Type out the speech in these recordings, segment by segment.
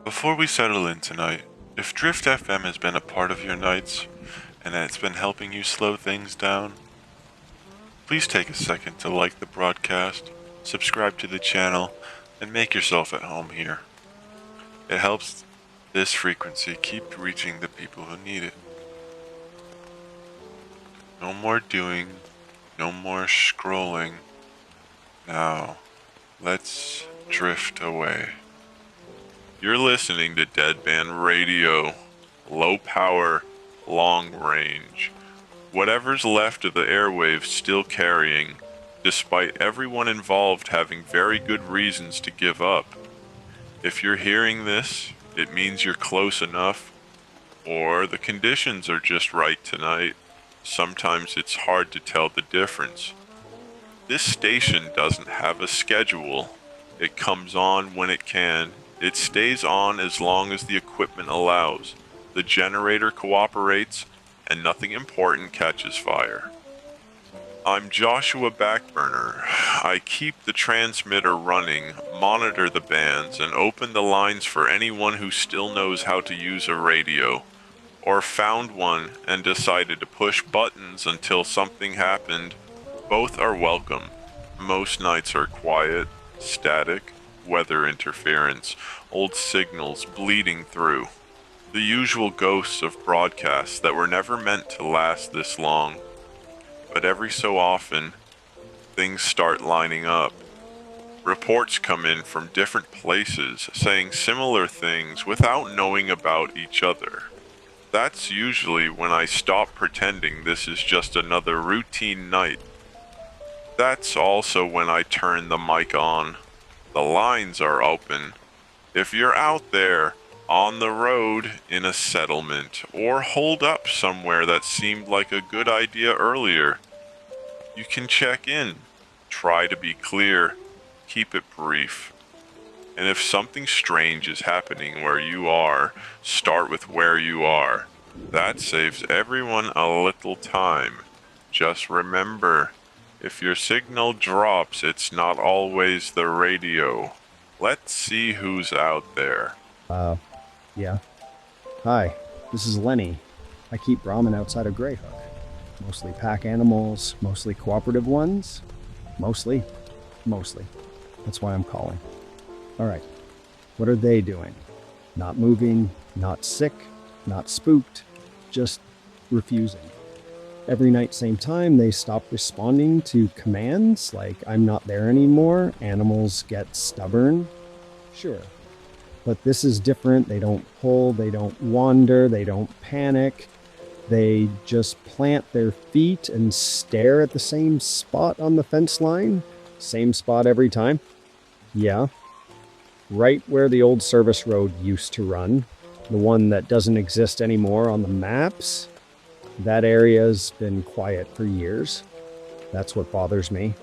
Before we settle in tonight, if Drift FM has been a part of your nights and it's been helping you slow things down, please take a second to like the broadcast, subscribe to the channel, and make yourself at home here. It helps this frequency keep reaching the people who need it. No more doing, no more scrolling. Now, let's drift away. You're listening to Deadband Radio. Low power, long range. Whatever's left of the airwaves still carrying, despite everyone involved having very good reasons to give up. If you're hearing this, it means you're close enough, or the conditions are just right tonight. Sometimes it's hard to tell the difference. This station doesn't have a schedule. It comes on when it can. It stays on as long as the equipment allows. The generator cooperates, and nothing important catches fire. I'm Joshua Backburner. I keep the transmitter running, monitor the bands, and open the lines for anyone who still knows how to use a radio, or found one and decided to push buttons until something happened. Both are welcome. Most nights are quiet, static, weather interference, old signals bleeding through. The usual ghosts of broadcasts that were never meant to last this long. But every so often, things start lining up. Reports come in from different places saying similar things without knowing about each other. That's usually when I stop pretending this is just another routine night. That's also when I turn the mic on. The lines are open. If you're out there, on the road, in a settlement, or holed up somewhere that seemed like a good idea earlier, you can check in. Try to be clear. Keep it brief. And if something strange is happening where you are, start with where you are. That saves everyone a little time. Just remember, if your signal drops, it's not always the radio. Let's see who's out there. Yeah. Hi, this is Lenny. I keep Brahmin outside of Greyhook. Mostly pack animals, mostly cooperative ones. Mostly. That's why I'm calling. Alright, what are they doing? Not moving, not sick, not spooked, just refusing. Every night, same time, they stop responding to commands like I'm not there anymore, animals get stubborn. Sure. But this is different. They don't pull, they don't wander, they don't panic. They just plant their feet and stare at the same spot on the fence line. Same spot every time. Yeah. Right where the old service road used to run. The one that doesn't exist anymore on the maps. That area's been quiet for years. That's what bothers me.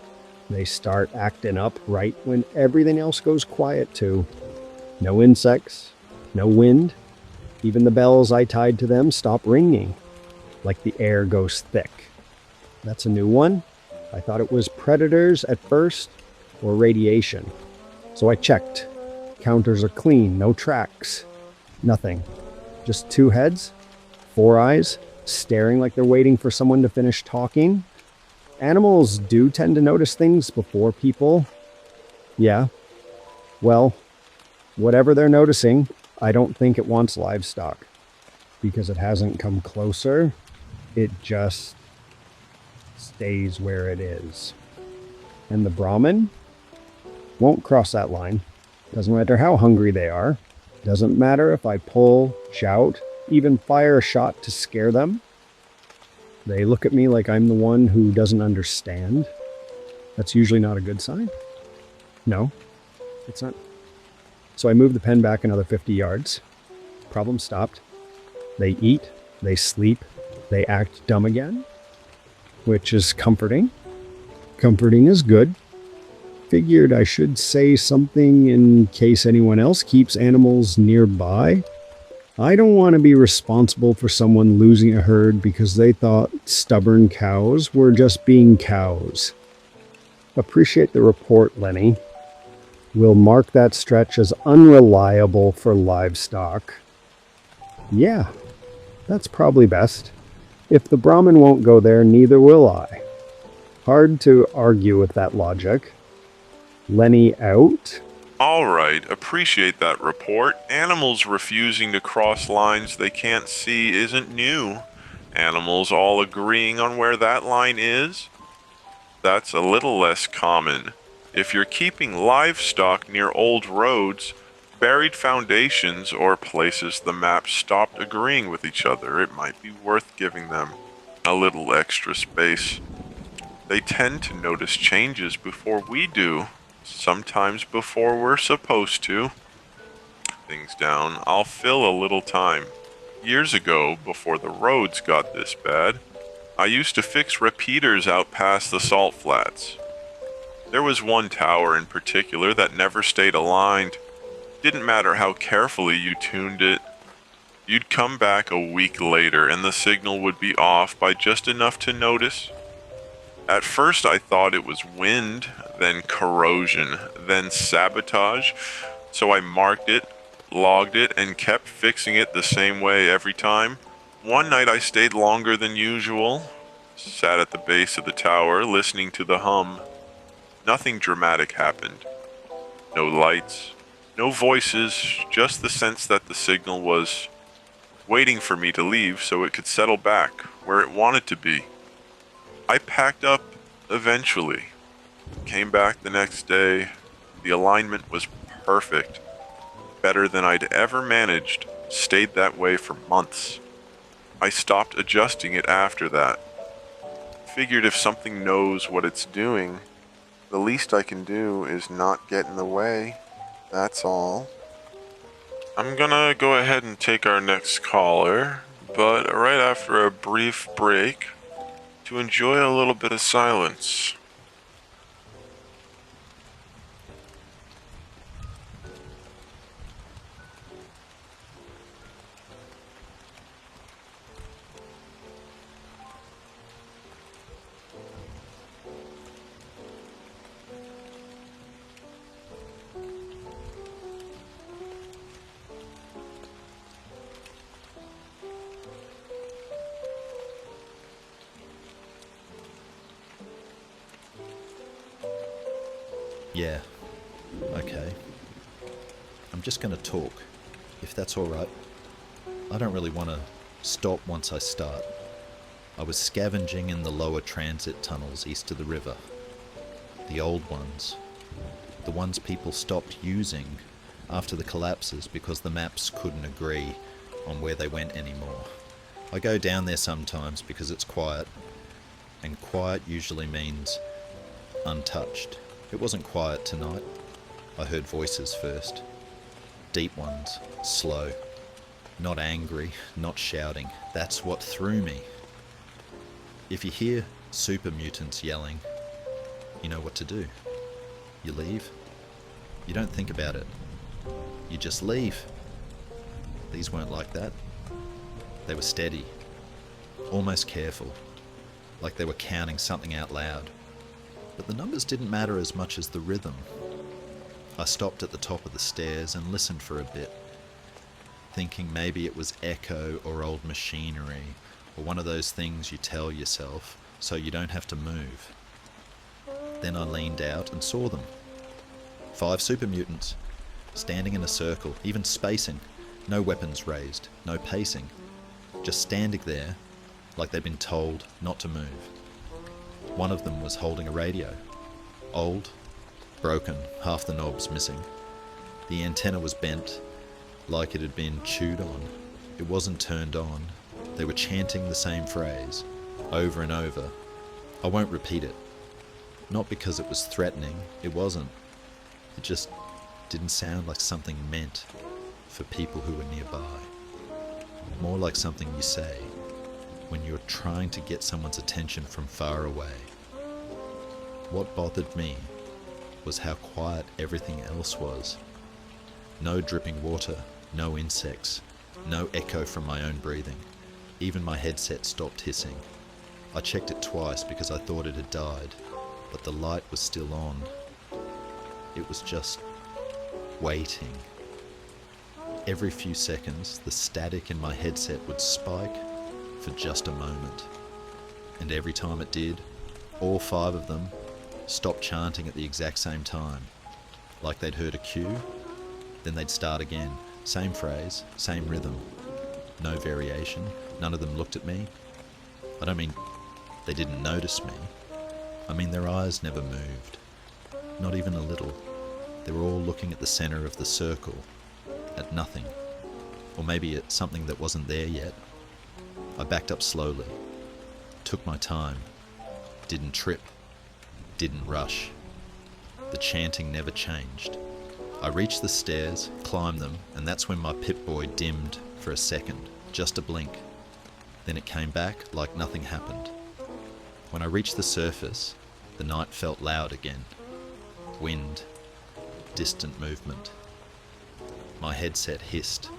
They start acting up right when everything else goes quiet too. No insects, no wind. Even the bells I tied to them stop ringing, like the air goes thick. That's a new one. I thought it was predators at first, or radiation. So I checked. Counters are clean, no tracks. Nothing. Just two heads, four eyes, staring like they're waiting for someone to finish talking. Animals do tend to notice things before people. Yeah. Well, whatever they're noticing, I don't think it wants livestock. Because it hasn't come closer, it just stays where it is. And the Brahmin won't cross that line. Doesn't matter how hungry they are. Doesn't matter if I pull, shout, even fire a shot to scare them. They look at me like I'm the one who doesn't understand. That's usually not a good sign. No, it's not. So I move the pen back another 50 yards. Problem stopped. They eat, they sleep, they act dumb again, which is comforting. Comforting is good. Figured I should say something in case anyone else keeps animals nearby. I don't want to be responsible for someone losing a herd because they thought stubborn cows were just being cows. Appreciate the report, Lenny. We'll mark that stretch as unreliable for livestock. Yeah, that's probably best. If the Brahmin won't go there, neither will I. Hard to argue with that logic. Lenny out? Alright, appreciate that report. Animals refusing to cross lines they can't see isn't new. Animals all agreeing on where that line is? That's a little less common. If you're keeping livestock near old roads, buried foundations, or places the maps stopped agreeing with each other, it might be worth giving them a little extra space. They tend to notice changes before we do, sometimes before we're supposed to. Things down, I'll fill a little time. Years ago, before the roads got this bad, I used to fix repeaters out past the salt flats. There was one tower in particular that never stayed aligned. Didn't matter how carefully you tuned it. You'd come back a week later and the signal would be off by just enough to notice. At first I thought it was wind, then corrosion, then sabotage, so I marked it, logged it, and kept fixing it the same way every time. One night I stayed longer than usual, sat at the base of the tower listening to the hum. Nothing dramatic happened. No lights, no voices, just the sense that the signal was waiting for me to leave so it could settle back where it wanted to be. I packed up eventually. Came back the next day. The alignment was perfect. Better than I'd ever managed. Stayed that way for months. I stopped adjusting it after that. Figured if something knows what it's doing, the least I can do is not get in the way. That's all. I'm gonna go ahead and take our next caller, but right after a brief break to enjoy a little bit of silence. Yeah, okay. I'm just going to talk, if that's alright. I don't really want to stop once I start. I was scavenging in the lower transit tunnels east of the river. The old ones. The ones people stopped using after the collapses because the maps couldn't agree on where they went anymore. I go down there sometimes because it's quiet, and quiet usually means untouched. It wasn't quiet tonight. I heard voices first. Deep ones, slow. Not angry, not shouting. That's what threw me. If you hear super mutants yelling, you know what to do. You leave. You don't think about it. You just leave. These weren't like that. They were steady, almost careful, like they were counting something out loud. But the numbers didn't matter as much as the rhythm. I stopped at the top of the stairs and listened for a bit, thinking maybe it was echo or old machinery, or one of those things you tell yourself so you don't have to move. Then I leaned out and saw them. 5 super mutants, standing in a circle, even spacing, no weapons raised, no pacing, just standing there like they'd been told not to move. One of them was holding a radio. Old, broken, half the knobs missing. The antenna was bent, like it had been chewed on. It wasn't turned on. They were chanting the same phrase, over and over. I won't repeat it. Not because it was threatening, it wasn't. It just didn't sound like something meant for people who were nearby. More like something you say when you're trying to get someone's attention from far away. What bothered me was how quiet everything else was. No dripping water, no insects, no echo from my own breathing. Even my headset stopped hissing. I checked it twice because I thought it had died, but the light was still on. It was just waiting. Every few seconds, the static in my headset would spike for just a moment. And every time it did, all 5 of them stopped chanting at the exact same time. Like they'd heard a cue, then they'd start again. Same phrase, same rhythm. No variation. None of them looked at me. I don't mean they didn't notice me. I mean their eyes never moved. Not even a little. They were all looking at the centre of the circle. At nothing. Or maybe at something that wasn't there yet. I backed up slowly. Took my time. Didn't trip. Didn't rush. The chanting never changed. I reached the stairs, climbed them, and that's when my Pip-Boy dimmed for a second. Just a blink. Then it came back like nothing happened. When I reached the surface, the night felt loud again. Wind. Distant movement. My headset hissed,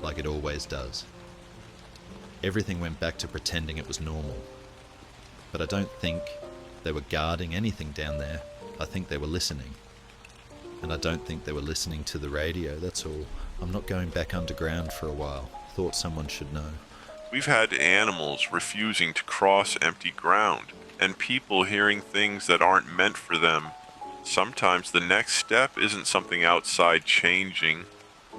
like it always does. Everything went back to pretending it was normal. But I don't think they were guarding anything down there. I think they were listening. And I don't think they were listening to the radio, that's all. I'm not going back underground for a while. Thought someone should know. We've had animals refusing to cross empty ground, and people hearing things that aren't meant for them. Sometimes the next step isn't something outside changing.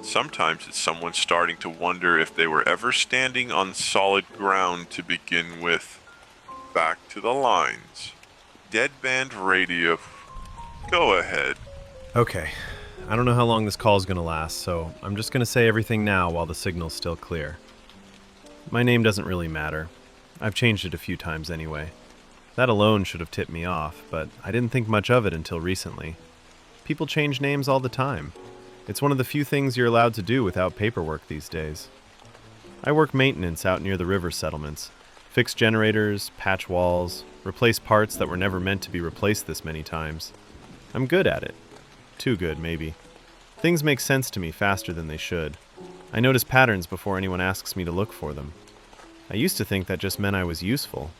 Sometimes it's someone starting to wonder if they were ever standing on solid ground to begin with. Back to the lines. Deadband Radio. Go ahead. Okay. I don't know how long this call is going to last, so I'm just going to say everything now while the signal's still clear. My name doesn't really matter. I've changed it a few times anyway. That alone should have tipped me off, but I didn't think much of it until recently. People change names all the time. It's one of the few things you're allowed to do without paperwork these days. I work maintenance out near the river settlements. Fix generators, patch walls, replace parts that were never meant to be replaced this many times. I'm good at it. Too good, maybe. Things make sense to me faster than they should. I notice patterns before anyone asks me to look for them. I used to think that just meant I was useful.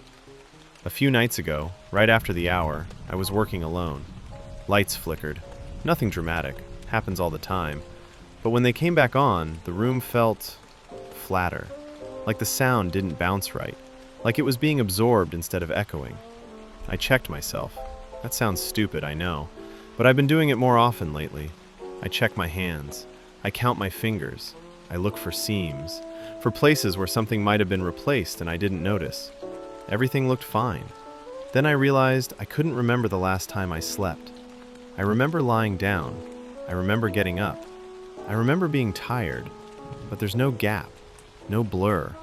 A few nights ago, right after the hour, I was working alone. Lights flickered. Nothing dramatic. Happens all the time. But when they came back on, the room felt flatter. Like the sound didn't bounce right. Like it was being absorbed instead of echoing. I checked myself. That sounds stupid, I know. But I've been doing it more often lately. I check my hands. I count my fingers. I look for seams. For places where something might have been replaced and I didn't notice. Everything looked fine. Then I realized I couldn't remember the last time I slept. I remember lying down. I remember getting up. I remember being tired. But there's no gap. No blur.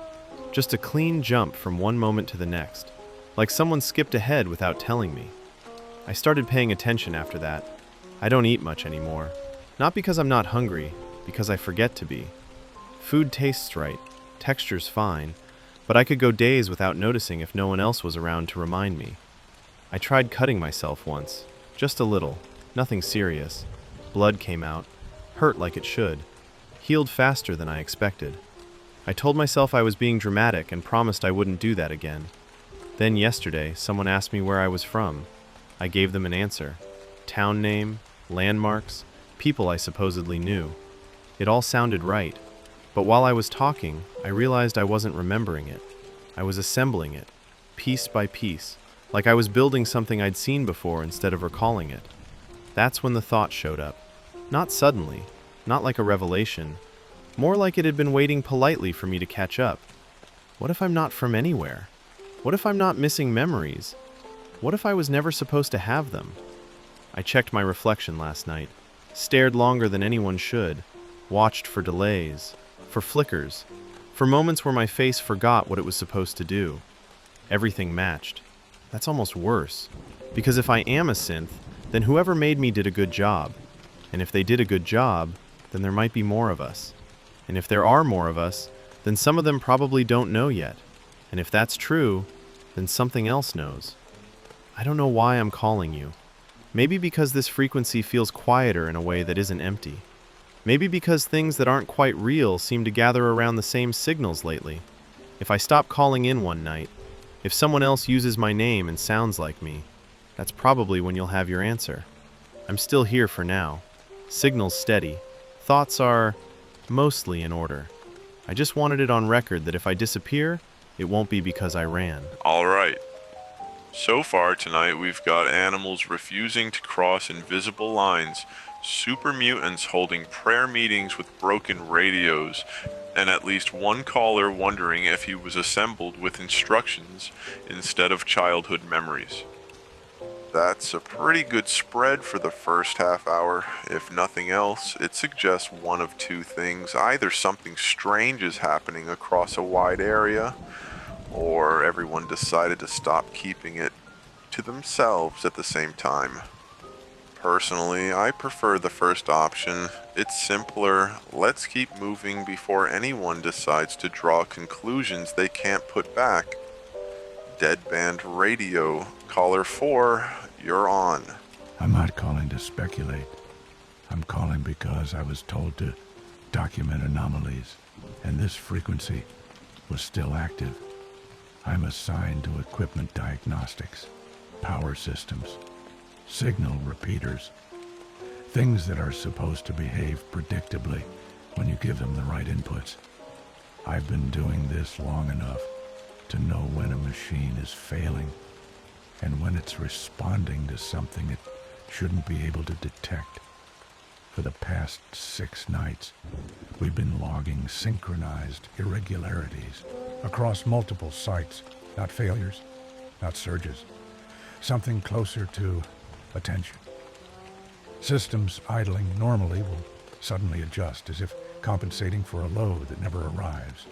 Just a clean jump from one moment to the next. Like someone skipped ahead without telling me. I started paying attention after that. I don't eat much anymore. Not because I'm not hungry, because I forget to be. Food tastes right. Texture's fine. But I could go days without noticing if no one else was around to remind me. I tried cutting myself once. Just a little. Nothing serious. Blood came out. Hurt like it should. Healed faster than I expected. I told myself I was being dramatic and promised I wouldn't do that again. Then yesterday, someone asked me where I was from. I gave them an answer. Town name, landmarks, people I supposedly knew. It all sounded right. But while I was talking, I realized I wasn't remembering it. I was assembling it, piece by piece, like I was building something I'd seen before instead of recalling it. That's when the thought showed up. Not suddenly, not like a revelation, more like it had been waiting politely for me to catch up. What if I'm not from anywhere? What if I'm not missing memories? What if I was never supposed to have them? I checked my reflection last night, stared longer than anyone should, watched for delays, for flickers, for moments where my face forgot what it was supposed to do. Everything matched. That's almost worse, because if I am a synth, then whoever made me did a good job. And if they did a good job, then there might be more of us. And if there are more of us, then some of them probably don't know yet. And if that's true, then something else knows. I don't know why I'm calling you. Maybe because this frequency feels quieter in a way that isn't empty. Maybe because things that aren't quite real seem to gather around the same signals lately. If I stop calling in one night, if someone else uses my name and sounds like me, that's probably when you'll have your answer. I'm still here for now. Signal's steady. Thoughts are mostly in order. I just wanted it on record that if I disappear, it won't be because I ran. All right. So far tonight, we've got animals refusing to cross invisible lines, super mutants holding prayer meetings with broken radios, and at least one caller wondering if he was assembled with instructions instead of childhood memories. That's a pretty good spread for the first half hour. If nothing else, it suggests one of two things. Either something strange is happening across a wide area, or everyone decided to stop keeping it to themselves at the same time. Personally, I prefer the first option. It's simpler. Let's keep moving before anyone decides to draw conclusions they can't put back. Deadband Radio, caller 4, you're on. I'm not calling to speculate. I'm calling because I was told to document anomalies, and this frequency was still active. I'm assigned to equipment diagnostics, power systems, signal repeaters, things that are supposed to behave predictably when you give them the right inputs. I've been doing this long enough to know when a machine is failing and when it's responding to something it shouldn't be able to detect. For the past 6 nights, we've been logging synchronized irregularities across multiple sites. Not failures, not surges. Something closer to attention. Systems idling normally will suddenly adjust, as if compensating for a load that never arrives.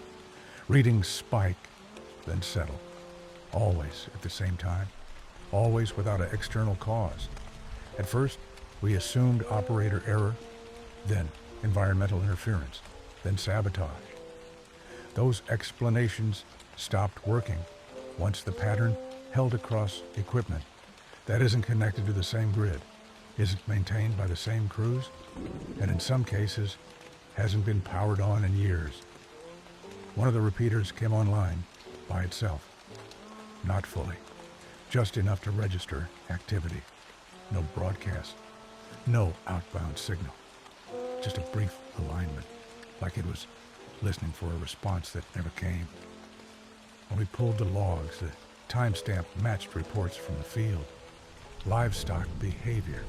Readings spike, then settle. Always at the same time. Always without an external cause. At first, we assumed operator error, then environmental interference, then sabotage. Those explanations stopped working once the pattern held across equipment that isn't connected to the same grid, isn't maintained by the same crews, and in some cases hasn't been powered on in years. One of the repeaters came online by itself. Not fully. Just enough to register activity. No broadcast. No outbound signal. Just a brief alignment, like it was listening for a response that never came. When we pulled the logs, the timestamp matched reports from the field. Livestock behavior,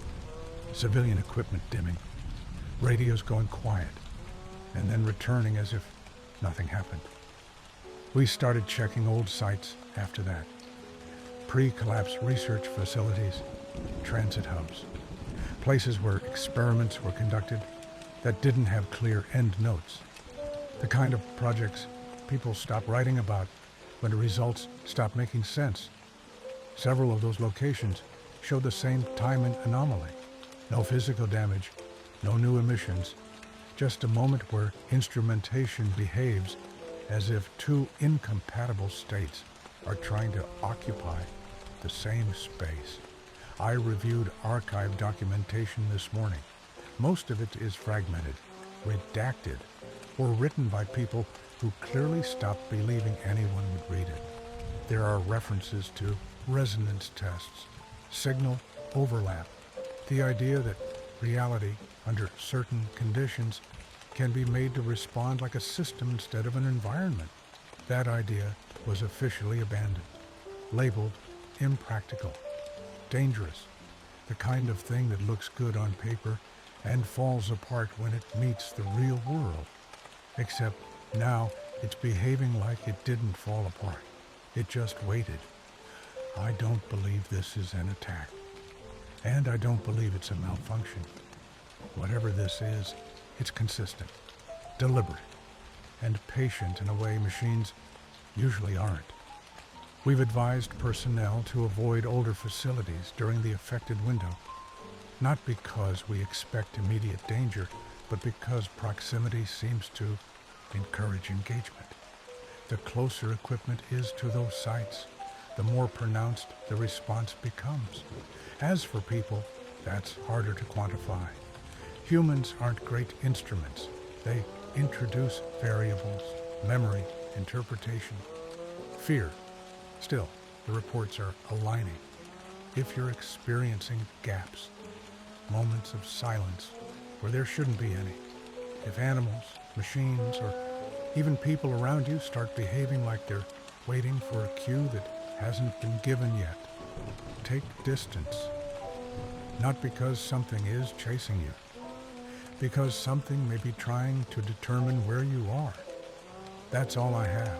civilian equipment dimming, radios going quiet, and then returning as if nothing happened. We started checking old sites after that. Pre-collapse research facilities, transit hubs, places where experiments were conducted that didn't have clear end notes. The kind of projects people stop writing about when the results stop making sense. Several of those locations showed the same time anomaly. No physical damage, no new emissions, just a moment where instrumentation behaves as if two incompatible states are trying to occupy the same space. I reviewed archive documentation this morning. Most of it is fragmented, redacted, or written by people who clearly stopped believing anyone would read it. There are references to resonance tests, signal overlap, the idea that reality, under certain conditions, can be made to respond like a system instead of an environment. That idea was officially abandoned, labeled impractical, dangerous, the kind of thing that looks good on paper and falls apart when it meets the real world. Except now it's behaving like it didn't fall apart. It just waited. I don't believe this is an attack. And I don't believe it's a malfunction. Whatever this is, it's consistent, deliberate, and patient in a way machines usually aren't. We've advised personnel to avoid older facilities during the affected window, not because we expect immediate danger, but because proximity seems to encourage engagement. The closer equipment is to those sites, the more pronounced the response becomes. As for people, that's harder to quantify. Humans aren't great instruments. They introduce variables, memory, interpretation, fear. Still, the reports are aligning. If you're experiencing gaps, moments of silence where there shouldn't be any. If animals, machines, or even people around you start behaving like they're waiting for a cue that hasn't been given yet, take distance. Not because something is chasing you, because something may be trying to determine where you are. That's all I have.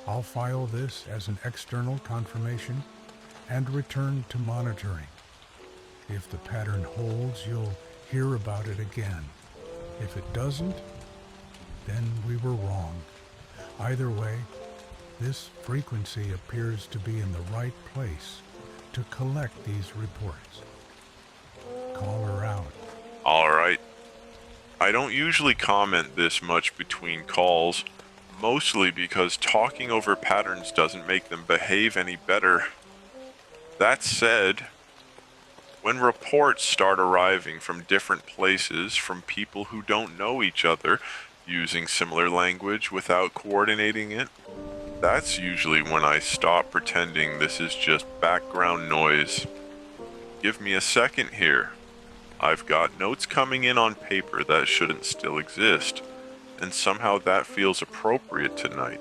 I'll file this as an external confirmation and return to monitoring. If the pattern holds, you'll hear about it again. If it doesn't, then we were wrong. Either way, this frequency appears to be in the right place to collect these reports. Call her out. All right. I don't usually comment this much between calls, mostly because talking over patterns doesn't make them behave any better. That said, when reports start arriving from different places from people who don't know each other, using similar language without coordinating it, that's usually when I stop pretending this is just background noise. Give me a second here. I've got notes coming in on paper that shouldn't still exist, and somehow that feels appropriate tonight.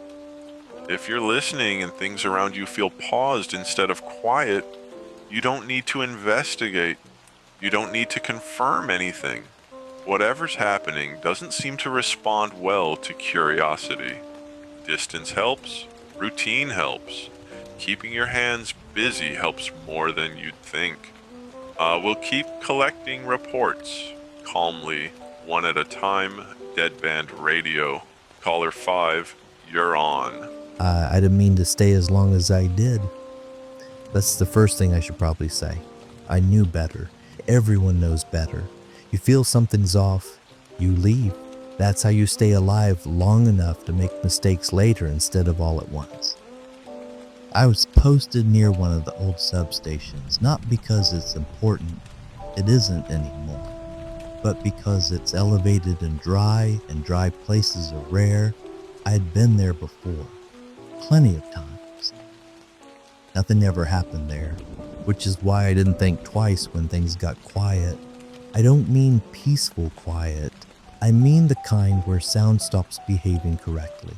If you're listening and things around you feel paused instead of quiet, you don't need to investigate. You don't need to confirm anything. Whatever's happening doesn't seem to respond well to curiosity. Distance helps. Routine helps. Keeping your hands busy helps more than you'd think. We'll keep collecting reports, calmly, one at a time. Deadband Radio. Caller 5, you're on. I didn't mean to stay as long as I did. That's the first thing I should probably say. I knew better. Everyone knows better. You feel something's off, you leave. That's how you stay alive long enough to make mistakes later instead of all at once. I was posted near one of the old substations, not because it's important, it isn't anymore, but because it's elevated and dry places are rare. I had been there before, plenty of times. Nothing ever happened there, which is why I didn't think twice when things got quiet. I don't mean peaceful quiet, I mean the kind where sound stops behaving correctly.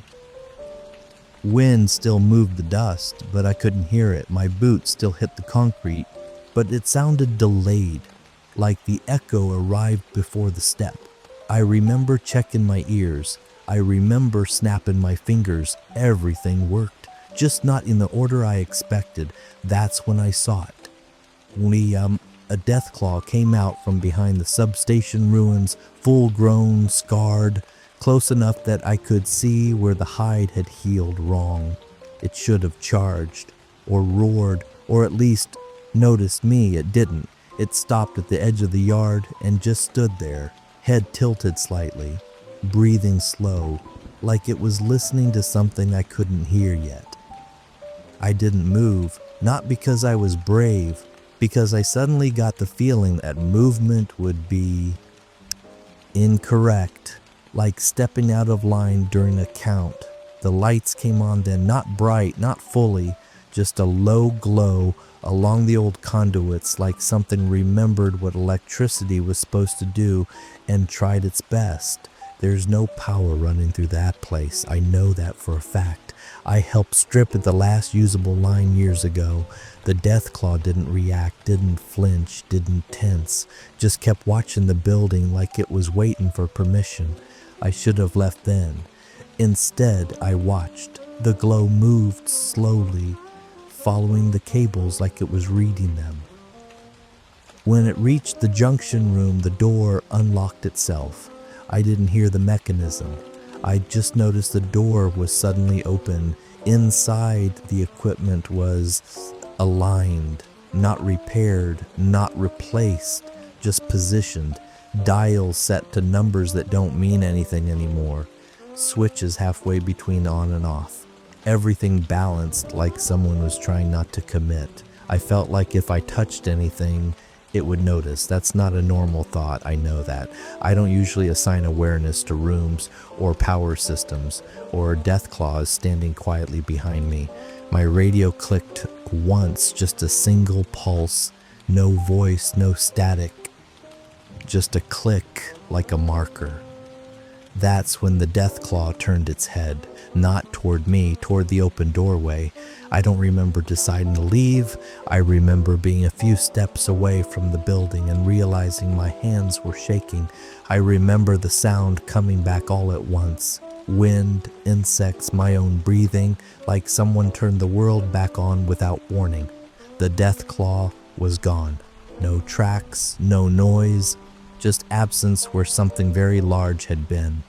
Wind still moved the dust, but I couldn't hear it. My boots still hit the concrete, but it sounded delayed, like the echo arrived before the step. I remember checking my ears. I remember snapping my fingers. Everything worked, just not in the order I expected. That's when I saw it. Only, a deathclaw came out from behind the substation ruins, full-grown, scarred, close enough that I could see where the hide had healed wrong. It should have charged, or roared, or at least noticed me. It didn't. It stopped at the edge of the yard and just stood there, head tilted slightly, breathing slow, like it was listening to something I couldn't hear yet. I didn't move, not because I was brave, because I suddenly got the feeling that movement would be incorrect. Like stepping out of line during a count. The lights came on then, not bright, not fully, just a low glow along the old conduits, like something remembered what electricity was supposed to do and tried its best. There's no power running through that place. I know that for a fact. I helped strip at the last usable line years ago. The Deathclaw didn't react, didn't flinch, didn't tense, just kept watching the building like it was waiting for permission. I should have left then. Instead, I watched. The glow moved slowly, following the cables like it was reading them. When it reached the junction room, the door unlocked itself. I didn't hear the mechanism. I just noticed the door was suddenly open. Inside, the equipment was aligned, not repaired, not replaced, just positioned. Dials set to numbers that don't mean anything anymore. Switches halfway between on and off. Everything balanced like someone was trying not to commit. I felt like if I touched anything, it would notice. That's not a normal thought, I know that. I don't usually assign awareness to rooms or power systems or deathclaws standing quietly behind me. My radio clicked once, just a single pulse, no voice, no static. just a click like a marker. That's when the death claw turned its head, not toward me, toward the open doorway. I don't remember deciding to leave. I remember being a few steps away from the building and realizing my hands were shaking. I remember the sound coming back all at once. Wind, insects, my own breathing, like someone turned the world back on without warning. The death claw was gone. No tracks, no noise, just absence where something very large had been.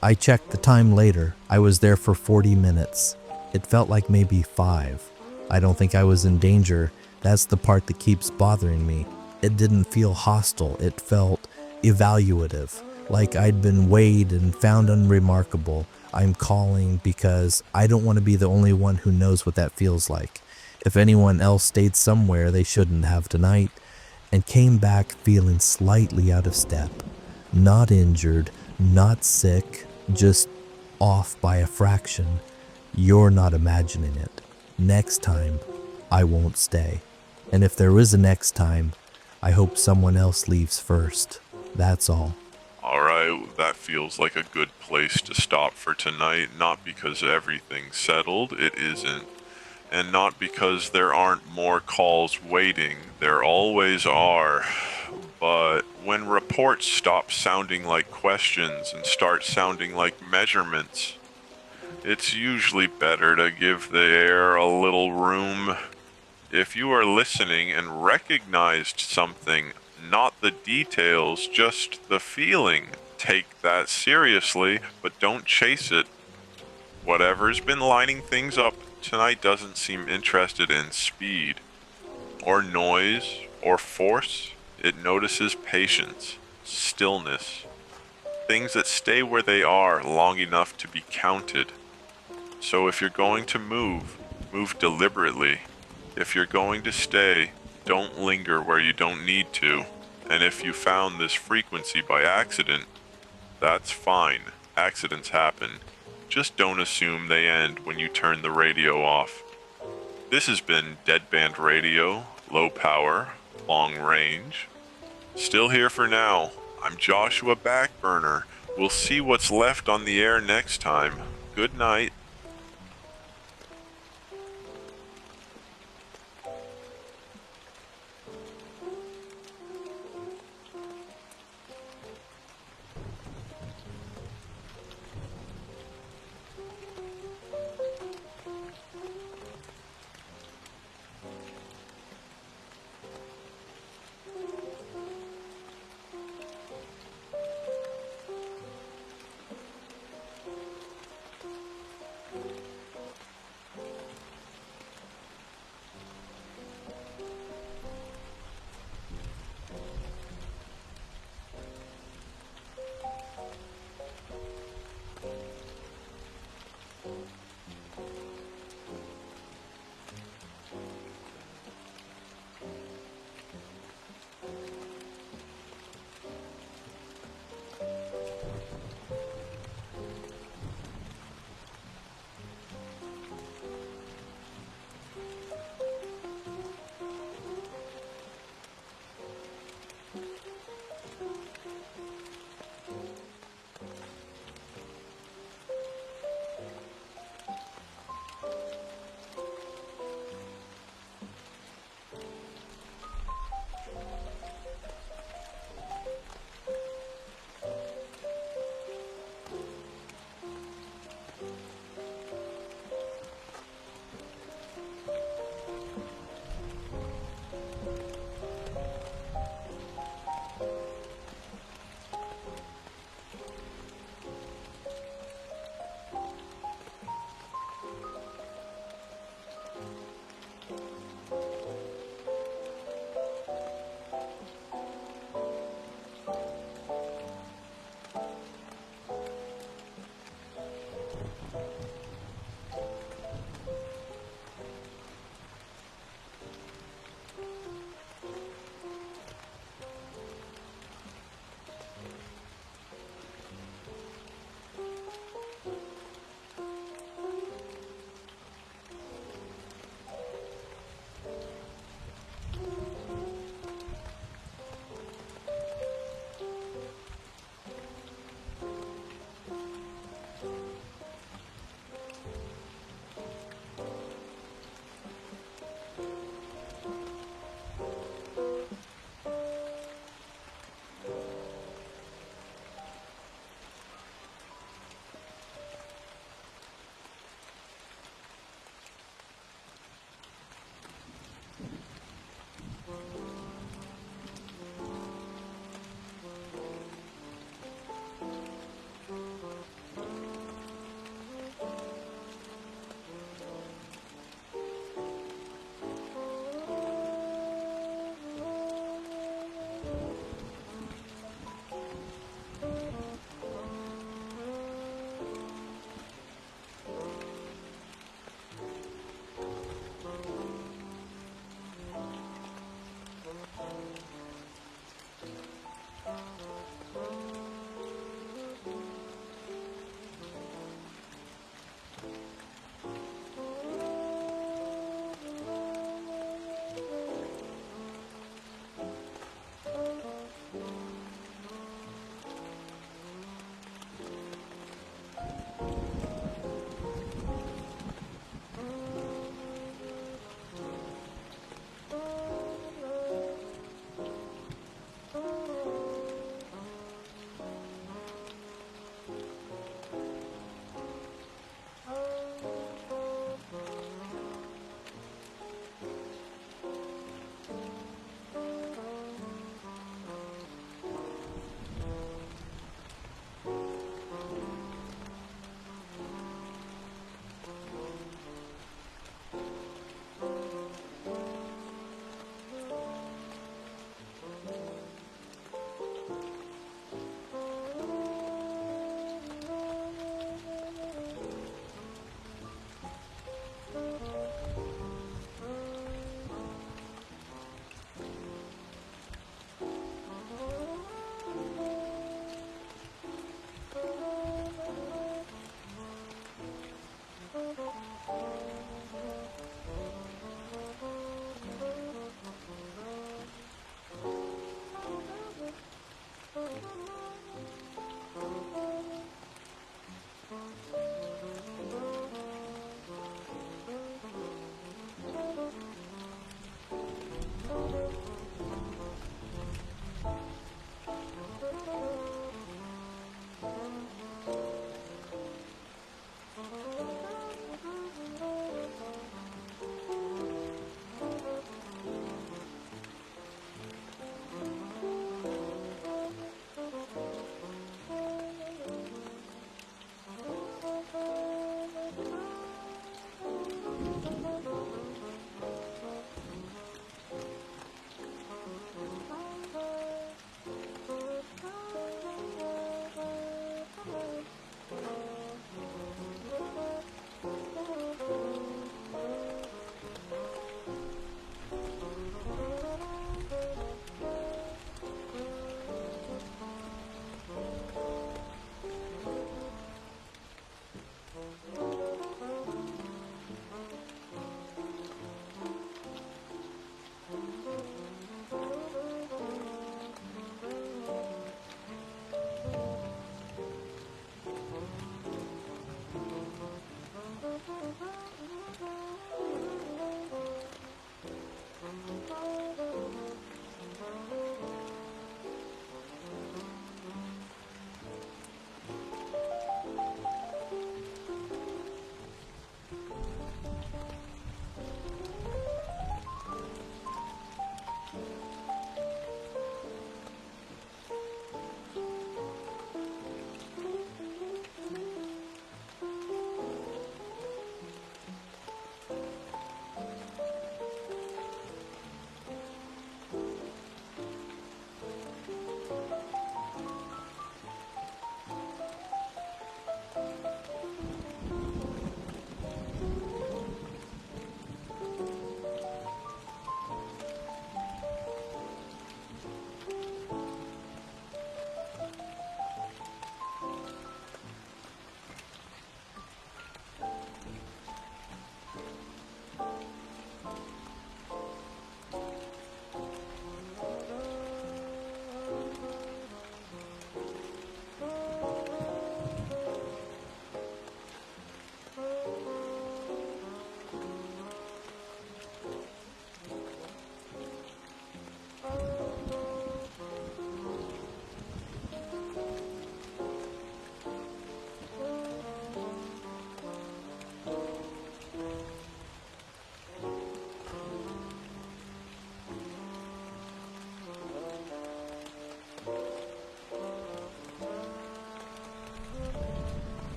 I checked the time later. I was there for 40 minutes. It felt like maybe 5. I don't think I was in danger. That's the part that keeps bothering me. It didn't feel hostile. It felt evaluative, like I'd been weighed and found unremarkable. I'm calling because I don't want to be the only one who knows what that feels like. If anyone else stayed somewhere they shouldn't have tonight, and came back feeling slightly out of step. Not injured, not sick, just off by a fraction. You're not imagining it. Next time, I won't stay. And if there is a next time, I hope someone else leaves first. That's all. Alright, that feels like a good place to stop for tonight, not because everything's settled, it isn't. And not because there aren't more calls waiting, there always are. But when reports stop sounding like questions and start sounding like measurements, it's usually better to give the air a little room. If you are listening and recognized something, not the details, just the feeling, take that seriously, but don't chase it. Whatever's been lining things up tonight doesn't seem interested in speed, or noise, or force. It notices patience, stillness, things that stay where they are long enough to be counted. So if you're going to move deliberately. If you're going to stay, don't linger where you don't need to. And if you found this frequency by accident, that's fine. Accidents happen. Just don't assume they end when you turn the radio off. This has been Deadband Radio, low power, long range. Still here for now. I'm Joshua Backburner. We'll see what's left on the air next time. Good night.